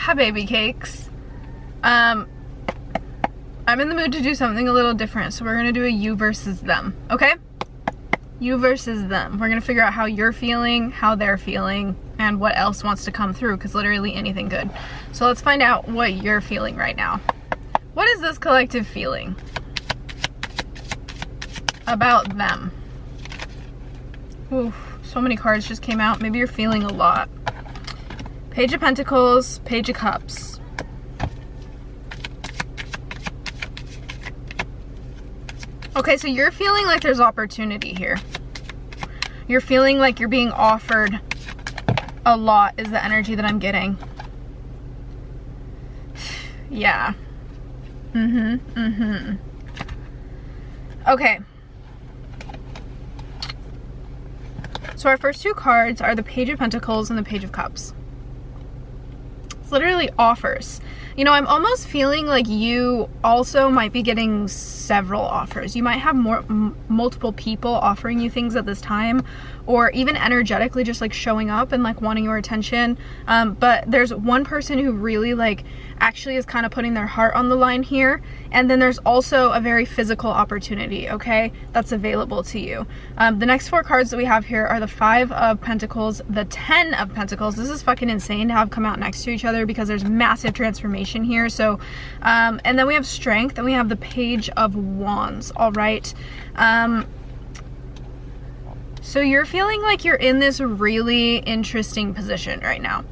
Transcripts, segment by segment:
Hi, baby cakes. I'm in the mood to do something a little different, so we're gonna do a you versus them, okay? You versus them. We're gonna figure out how you're feeling, how they're feeling, and what else wants to come through, because literally anything good. So let's find out what you're feeling right now. What is this collective feeling about them? Ooh, so many cards just came out. Maybe you're feeling a lot. Page of Pentacles, Page of Cups. Okay, so you're feeling like there's opportunity here. You're feeling like you're being offered a lot is the energy that I'm getting. Yeah. Okay. So our first two cards are the Page of Pentacles and the Page of Cups. It's literally offers. You know, I'm almost feeling like you also might be getting several offers. You might have multiple people offering you things at this time, or even energetically just like showing up and like wanting your attention. But there's one person who really like actually is kind of putting their heart on the line here. And then there's also a very physical opportunity, okay, that's available to you. The next four cards that we have here are the Five of Pentacles, the 10 of Pentacles. This is fucking insane to have come out next to each other because there's massive transformation here. So, and then we have Strength, and we have the Page of Wands, all right? So you're feeling like you're in this really interesting position right now.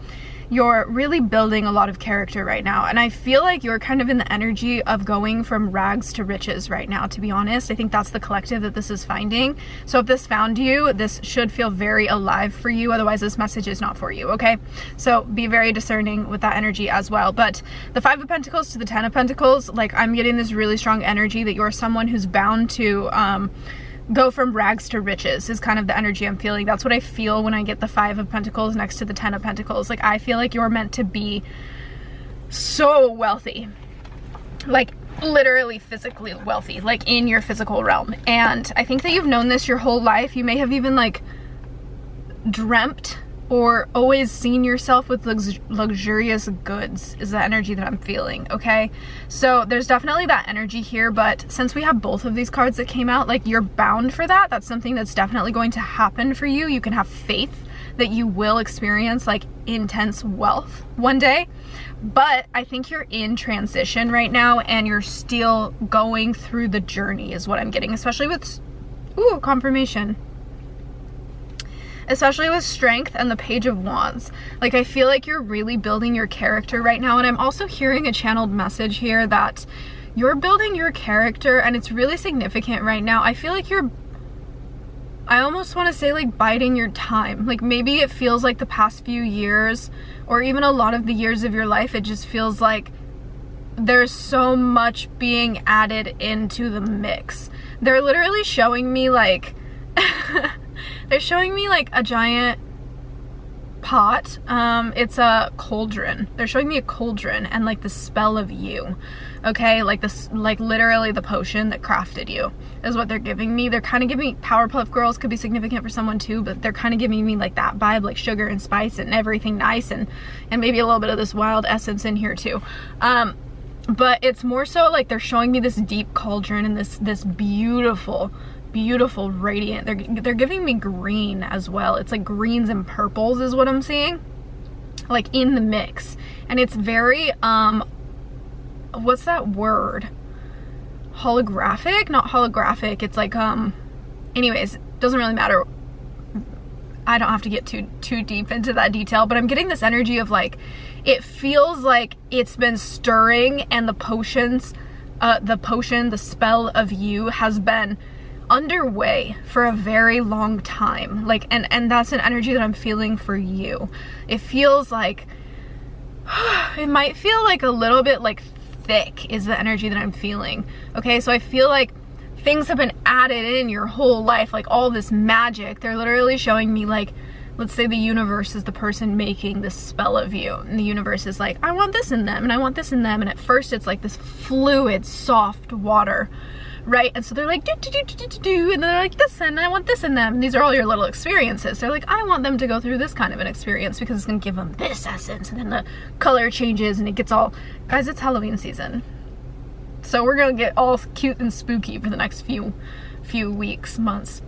You're really building a lot of character right now. And I feel like you're kind of in the energy of going from rags to riches right now, to be honest. I think that's the collective that this is finding. So if this found you, this should feel very alive for you. Otherwise, this message is not for you, okay? So be very discerning with that energy as well. But the Five of Pentacles to the 10 of Pentacles, like I'm getting this really strong energy that you're someone who's bound to go from rags to riches is kind of the energy I'm feeling. That's what I feel when I get the Five of Pentacles next to the 10 of Pentacles. Like I feel like you're meant to be so wealthy, like literally physically wealthy, like in your physical realm. And I think that you've known this your whole life. You may have even like dreamt or always seen yourself with luxurious goods is the energy that I'm feeling, okay? So there's definitely that energy here, but since we have both of these cards that came out, like you're bound for that. That's something that's definitely going to happen for you. You can have faith that you will experience like intense wealth one day. But I think you're in transition right now and you're still going through the journey is what I'm getting, especially with, ooh, confirmation. Especially with Strength and the Page of Wands. Like I feel like you're really building your character right now. And I'm also hearing a channeled message here that you're building your character and it's really significant right now. I feel like I almost want to say like biding your time. Like maybe it feels like the past few years or even a lot of the years of your life, it just feels like there's so much being added into the mix. They're literally showing me like they're showing me like a giant pot. It's a cauldron. They're showing me a cauldron and like the spell of you, okay? Like this, like literally the potion that crafted you is what they're giving me. They're kind of giving me Powerpuff Girls, could be significant for someone too, but they're kind of giving me like that vibe, like sugar and spice and everything nice, and maybe a little bit of this wild essence in here too. But it's more so like they're showing me this deep cauldron and this beautiful radiant, they're giving me green as well. It's like greens and purples is what I'm seeing, like in the mix. And it's very what's that word, holographic? Not holographic, it's like anyways, doesn't really matter. I don't have to get too deep into that detail, but I'm getting this energy of like it feels like it's been stirring and the the spell of you has been underway for a very long time. Like and that's an energy that I'm feeling for you. It feels like it might feel like a little bit like thick is the energy that I'm feeling, okay? So I feel like things have been added in your whole life, like all this magic. They're literally showing me like, let's say the universe is the person making this spell of you, and the universe is like, I want this in them and I want this in them, and at first it's like this fluid soft water, right? And so they're like, do, and they're like, this, and I want this in them. And these are all your little experiences. They're like, I want them to go through this kind of an experience because it's gonna give them this essence, and then the color changes and it gets all, guys, it's Halloween season. So we're gonna get all cute and spooky for the next few weeks, months.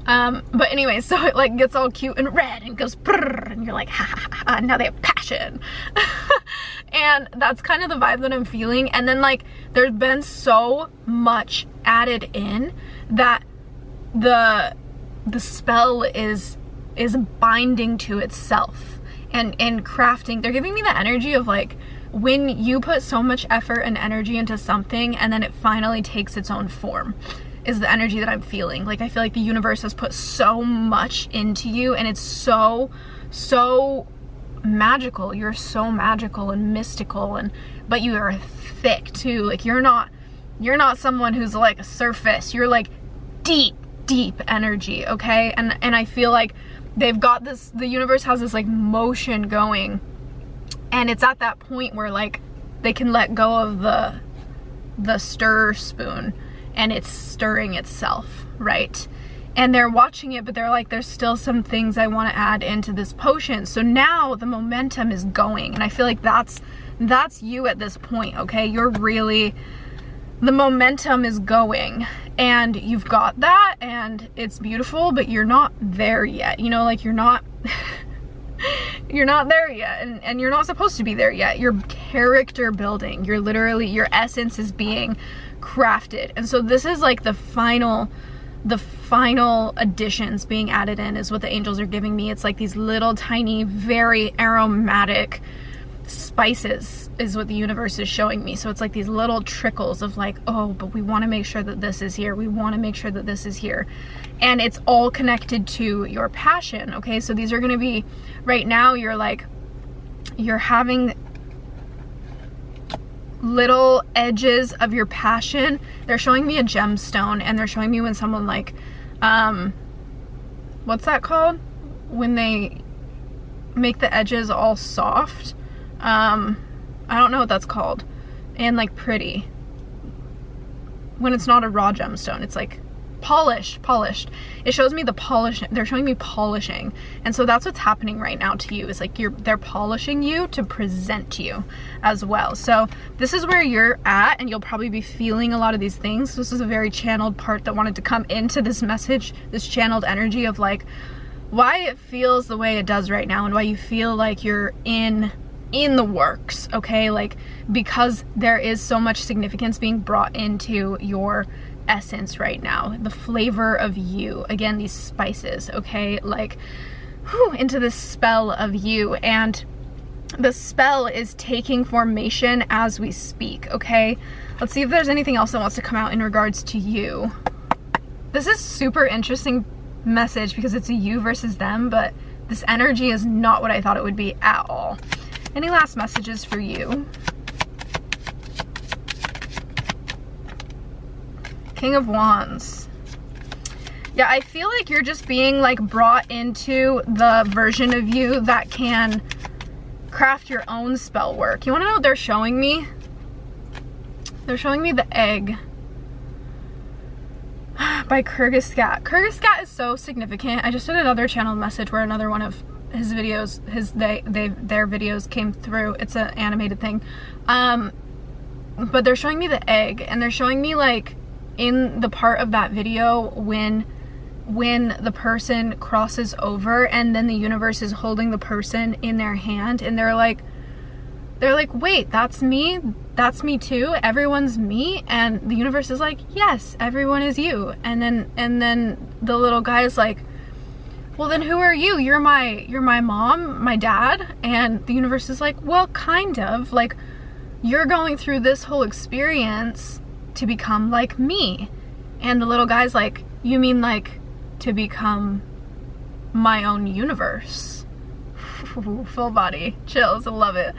But anyway, so it like gets all cute and red and goes brrr, and you're like, ha ha ha, ha, now they have passion. And that's kind of the vibe that I'm feeling. And then like there's been so much added in that the spell is binding to itself and crafting. They're giving me the energy of like when you put so much effort and energy into something and then it finally takes its own form, is the energy that I'm feeling. Like I feel like the universe has put so much into you, and it's so magical. You're so magical and mystical, and but you are thick too. Like you're not someone who's like a surface. You're like deep energy, okay? And I feel like they've got this, the universe has this like motion going, and it's at that point where like they can let go of the stir spoon and it's stirring itself, right? And they're watching it, but they're like, there's still some things I want to add into this potion. So now the momentum is going, and I feel like that's you at this point, okay? You're really, the momentum is going, and you've got that, and it's beautiful, but you're not there yet. You know, like you're not you're not there yet, and you're not supposed to be there yet. You're character building. You're literally, your essence is being crafted. And so this is like the final additions being added in is what the angels are giving me. It's like these little tiny, very aromatic spices is what the universe is showing me. So it's like these little trickles of like, oh, but we want to make sure that this is here. We want to make sure that this is here. And it's all connected to your passion, okay? So these are going to be, right now you're like, you're having little edges of your passion. They're showing me a gemstone, and they're showing me when someone like, what's that called? When they make the edges all soft. I don't know what that's called. And like pretty. When it's not a raw gemstone, it's like polished. It shows me the polish. They're showing me polishing. And so that's what's happening right now to you. Is like they're polishing you to present to you as well. So this is where you're at, and you'll probably be feeling a lot of these things. This is a very channeled part that wanted to come into this message, this channeled energy of like why it feels the way it does right now, and why you feel like you're in the works, okay? Like because there is so much significance being brought into your essence right now, the flavor of you, again, these spices, okay? Like into the spell of you, and the spell is taking formation as we speak, okay? Let's see if there's anything else that wants to come out in regards to you. This is super interesting message because it's a you versus them, but this energy is not what I thought it would be at all. Any last messages for you? King of Wands. Yeah, I feel like you're just being like brought into the version of you that can craft your own spell work. You want to know what they're showing me? They're showing me the egg by Kyrgyzstat. Kyrgyzstat is so significant. I just did another channel message where another one of his videos, their videos came through. It's an animated thing. But they're showing me the egg, and they're showing me like in the part of that video when the person crosses over, and then the universe is holding the person in their hand, and they're like, wait, that's me too, everyone's me. And the universe is like, yes, everyone is you. And then the little guy is like, well, then who are you? You're my mom, my dad. And the universe is like, well, kind of, like you're going through this whole experience to become like me. And the little guy's like, you mean like to become my own universe? Full body chills, I love it.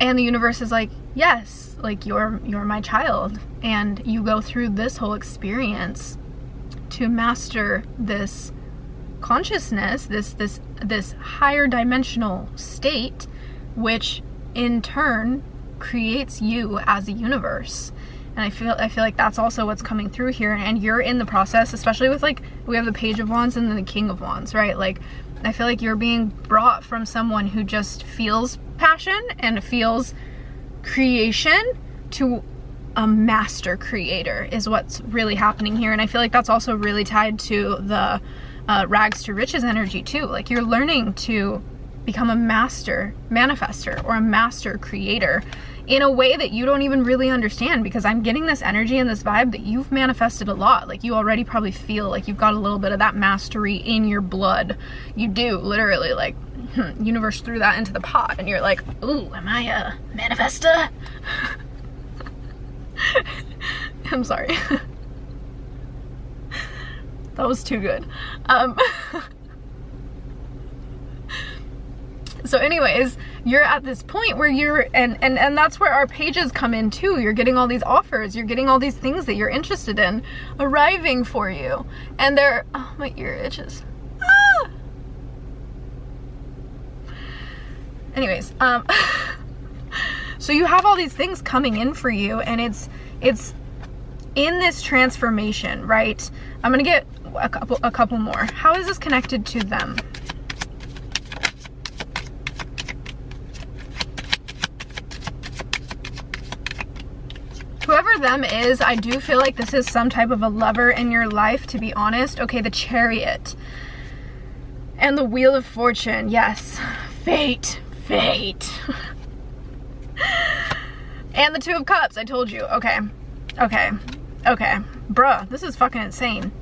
And the universe is like, yes, like you're my child, and you go through this whole experience to master this consciousness, this higher dimensional state, which in turn creates you as a universe. And I feel like that's also what's coming through here. And you're in the process, especially with like, we have the Page of Wands and then the King of Wands, right? Like, I feel like you're being brought from someone who just feels passion and feels creation to a master creator is what's really happening here. And I feel like that's also really tied to the rags to riches energy too. Like, you're learning to become a master manifester or a master creator in a way that you don't even really understand, because I'm getting this energy and this vibe that you've manifested a lot. Like, you already probably feel like you've got a little bit of that mastery in your blood. You do, literally. Like, universe threw that into the pot and you're like, ooh, am I a manifester? I'm sorry. That was too good. So anyways, you're at this point where you're, and that's where our pages come in too. You're getting all these offers, you're getting all these things that you're interested in arriving for you. And they're, oh, my ear itches. Ah! Anyways, so you have all these things coming in for you, and it's in this transformation, right? I'm gonna get a couple more. How is this connected to them? Whoever them is, I do feel like this is some type of a lover in your life, to be honest. Okay, the Chariot and the Wheel of Fortune. Yes, fate. And the Two of Cups, I told you. Okay. Bruh, this is fucking insane.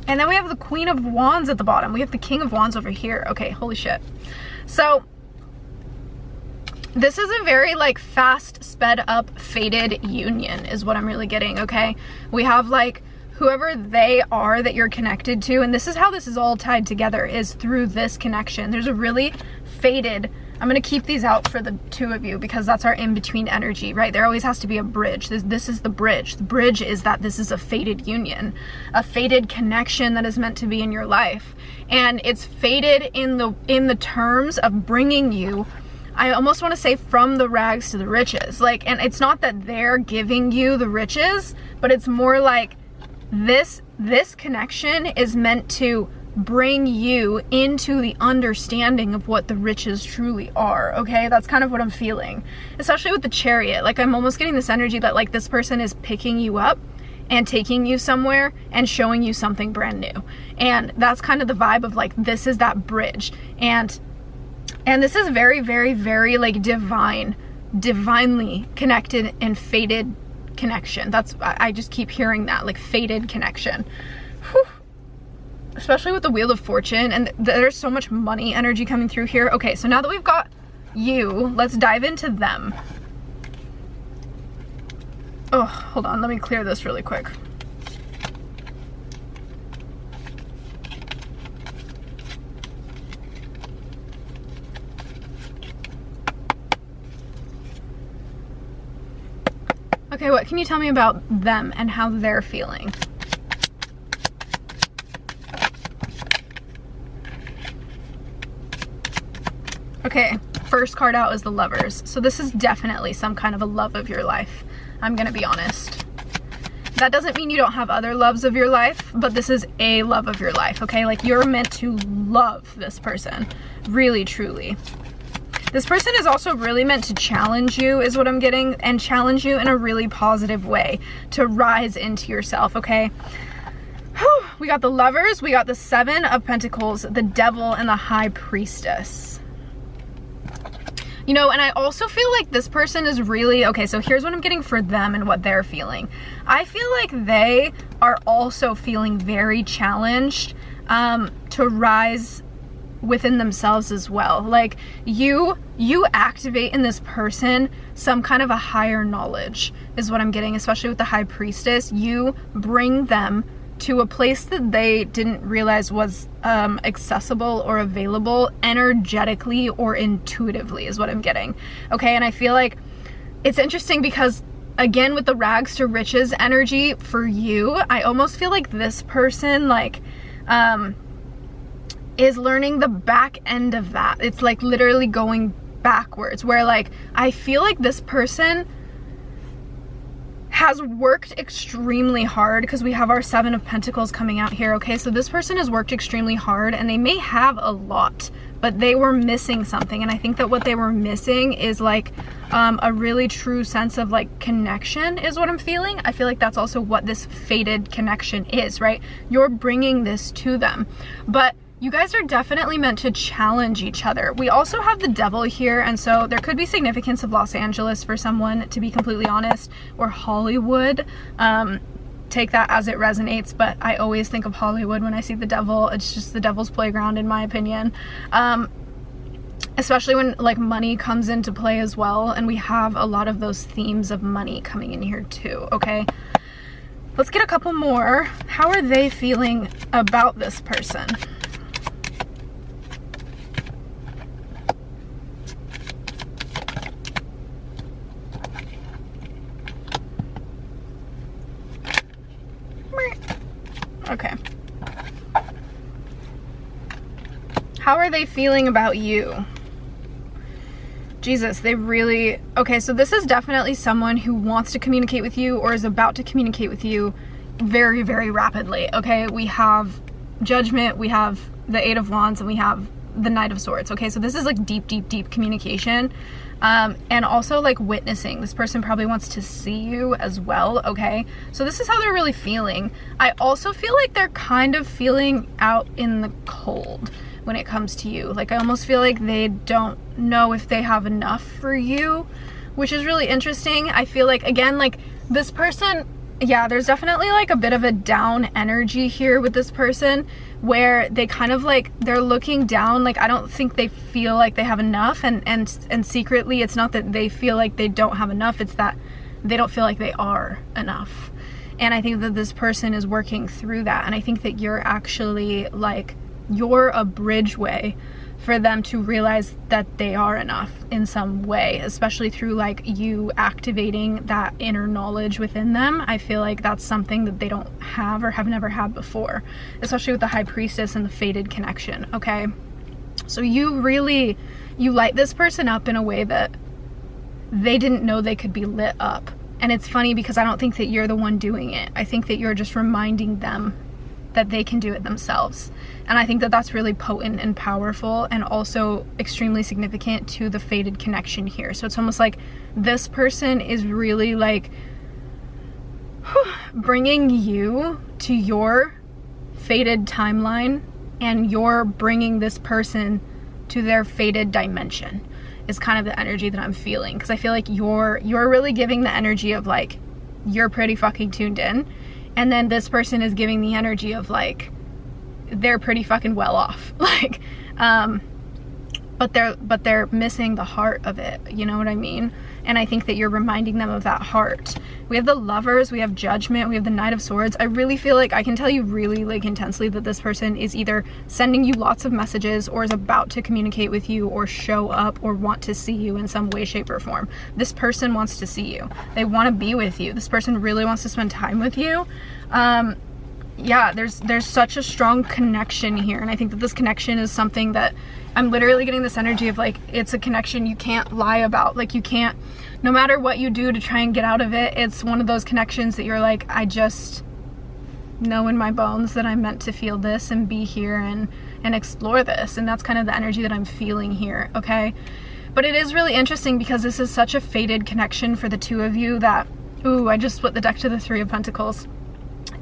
And then we have the Queen of Wands at the bottom. We have the King of Wands over here. Okay, holy shit. So this is a very like fast, sped up, fated union is what I'm really getting, okay? We have like whoever they are that you're connected to, and this is how this is all tied together, is through this connection. There's a really fated, I'm gonna keep these out for the two of you because that's our in-between energy, right? There always has to be a bridge. This is the bridge. The bridge is that this is a fated union, a fated connection that is meant to be in your life. And it's fated in the terms of bringing you, I almost want to say, from the rags to the riches. Like, and it's not that they're giving you the riches, but it's more like this connection is meant to bring you into the understanding of what the riches truly are, okay? That's kind of what I'm feeling. Especially with the Chariot. Like, I'm almost getting this energy that like this person is picking you up and taking you somewhere and showing you something brand new. And that's kind of the vibe of like, this is that bridge. And this is very, very, very like divinely connected and fated connection. That's, I just keep hearing that, like fated connection. Whew. Especially with the Wheel of Fortune, and there's so much money energy coming through here. Okay, so now that we've got you, let's dive into them. Oh, hold on, let me clear this really quick. Okay, what can you tell me about them and how they're feeling? Okay, first card out is the Lovers. So this is definitely some kind of a love of your life. I'm gonna be honest. That doesn't mean you don't have other loves of your life, but this is a love of your life, okay? Like, you're meant to love this person, really, truly. This person is also really meant to challenge you, is what I'm getting, and challenge you in a really positive way to rise into yourself, okay? Whew. We got the Lovers, we got the Seven of Pentacles, the Devil, and the High Priestess. You know, and I also feel like this person is really, okay, so here's what I'm getting for them and what they're feeling. I feel like they are also feeling very challenged to rise within themselves as well. Like, you activate in this person some kind of a higher knowledge is what I'm getting, especially with the High Priestess. You bring them to a place that they didn't realize was accessible or available energetically or intuitively is what I'm getting. Okay, and I feel like it's interesting because, again, with the rags to riches energy for you, I almost feel like this person like is learning the back end of that. It's like literally going backwards, where like I feel like this person has worked extremely hard, because we have our 7 of Pentacles coming out here, okay? So this person has worked extremely hard, and they may have a lot, but they were missing something. And I think that what they were missing is like a really true sense of like connection is what I'm feeling. I feel like that's also what this fated connection is, right? You're bringing this to them, but you guys are definitely meant to challenge each other. We also have the Devil here, and so there could be significance of Los Angeles for someone, to be completely honest, or Hollywood. Take that as it resonates, but I always think of Hollywood when I see the Devil. It's just the devil's playground, in my opinion. Especially when like money comes into play as well, and we have a lot of those themes of money coming in here too, okay? Let's get a couple more. How are they feeling about this person? Okay. How are they feeling about you? Jesus, they really... Okay, so this is definitely someone who wants to communicate with you or is about to communicate with you very, very rapidly, okay? We have Judgment, we have the 8 of Wands, and we have the Knight of Swords, okay? So this is like deep, deep, deep communication. And also like witnessing. This person probably wants to see you as well, okay? So this is how they're really feeling. I also feel like they're kind of feeling out in the cold when it comes to you. Like, I almost feel like they don't know if they have enough for you, which is really interesting. I feel like, again, like this person, yeah, there's definitely like a bit of a down energy here with this person, where they kind of like, they're looking down. Like, I don't think they feel like they have enough, and secretly it's not that they feel like they don't have enough, it's that they don't feel like they are enough. And I think that this person is working through that, and I think that you're actually like, you're a bridgeway for them to realize that they are enough in some way, especially through like you activating that inner knowledge within them. I feel like that's something that they don't have or have never had before, especially with the High Priestess and the fated connection, okay? So you light this person up in a way that they didn't know they could be lit up. And it's funny because I don't think that you're the one doing it. I think that you're just reminding them that they can do it themselves. And I think that that's really potent and powerful, and also extremely significant to the fated connection here. So it's almost like this person is really like bringing you to your fated timeline, and you're bringing this person to their fated dimension is kind of the energy that I'm feeling. Because I feel like you're really giving the energy of like, you're pretty fucking tuned in. And then this person is giving the energy of like, they're pretty fucking well off. Like, but they're missing the heart of it. You know what I mean? And I think that you're reminding them of that heart. We have the Lovers, we have Judgment, we have the Knight of Swords. I really feel like I can tell you really like intensely that this person is either sending you lots of messages, or is about to communicate with you, or show up, or want to see you in some way, shape, or form. This person wants to see you. They want to be with you. This person really wants to spend time with you. Yeah, there's such a strong connection here, and I think that this connection is something that I'm literally getting this energy of like, it's a connection you can't lie about. Like, you can't, no matter what you do to try and get out of it, it's one of those connections that you're like, I just know in my bones that I'm meant to feel this and be here and explore this. And that's kind of the energy that I'm feeling here, okay? But it is really interesting because this is such a fated connection for the two of you that, ooh, I just split the deck to the 3 of Pentacles.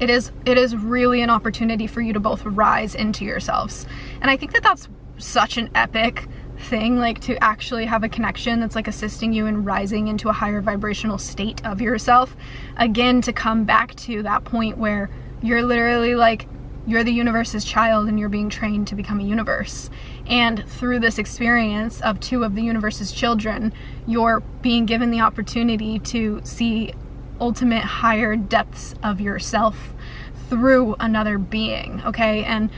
It is really an opportunity for you to both rise into yourselves. And I think that that's such an epic thing, like to actually have a connection that's like assisting you in rising into a higher vibrational state of yourself. Again, to come back to that point where you're literally like, you're the universe's child and you're being trained to become a universe. And through this experience of 2 of the universe's children, you're being given the opportunity to see ultimate higher depths of yourself through another being, okay? And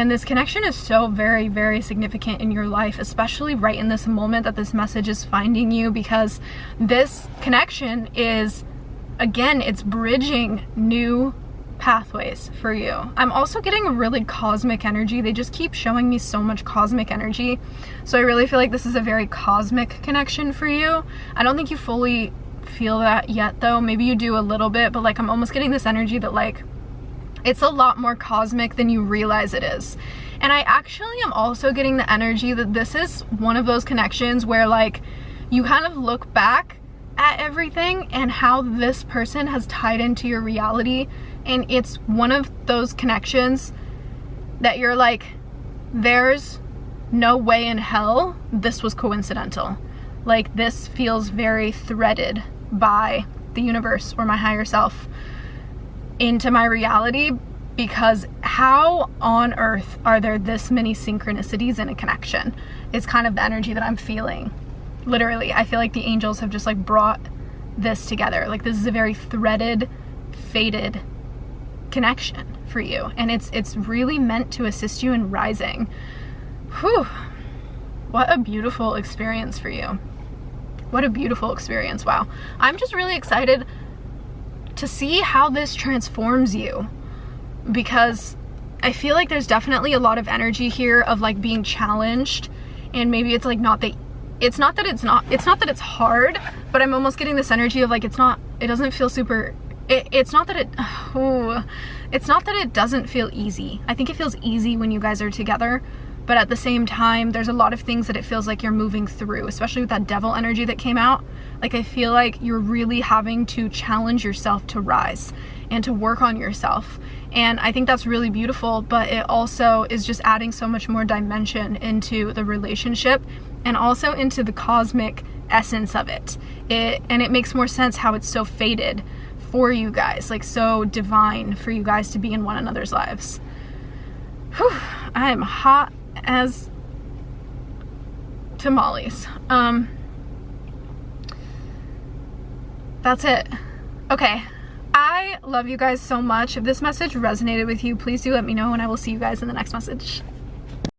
this connection is so very, very significant in your life, especially right in this moment that this message is finding you, because this connection is, again, it's bridging new pathways for you. I'm also getting a really cosmic energy. They just keep showing me so much cosmic energy. So I really feel like this is a very cosmic connection for you. I don't think you fully feel that yet though. Maybe you do a little bit, but like I'm almost getting this energy that like it's a lot more cosmic than you realize it is. And I actually am also getting the energy that this is one of those connections where like you kind of look back at everything and how this person has tied into your reality, and it's one of those connections that you're like, there's no way in hell this was coincidental. Like this feels very threaded by the universe or my higher self into my reality, because how on earth are there this many synchronicities in a connection? It's kind of the energy that I'm feeling. Literally, I feel like the angels have just like brought this together. Like this is a very threaded, fated connection for you, and it's really meant to assist you in rising. Whew, what a beautiful experience for you. What a beautiful experience. Wow. I'm just really excited to see how this transforms you, because I feel like there's definitely a lot of energy here of like being challenged, and maybe it's like it's not that it's hard, but I'm almost getting this energy of like it doesn't feel super, it's not that it doesn't feel easy. I think it feels easy when you guys are together, but at the same time there's a lot of things that it feels like you're moving through, especially with that devil energy that came out. Like I feel like you're really having to challenge yourself to rise and to work on yourself, and I think that's really beautiful, but it also is just adding so much more dimension into the relationship and also into the cosmic essence of it. And it makes more sense how it's so fated for you guys, like so divine for you guys to be in one another's lives. Whew, I am hot as tamales. That's it. Okay. I love you guys so much. If this message resonated with you, please do let me know, and I will see you guys in the next message.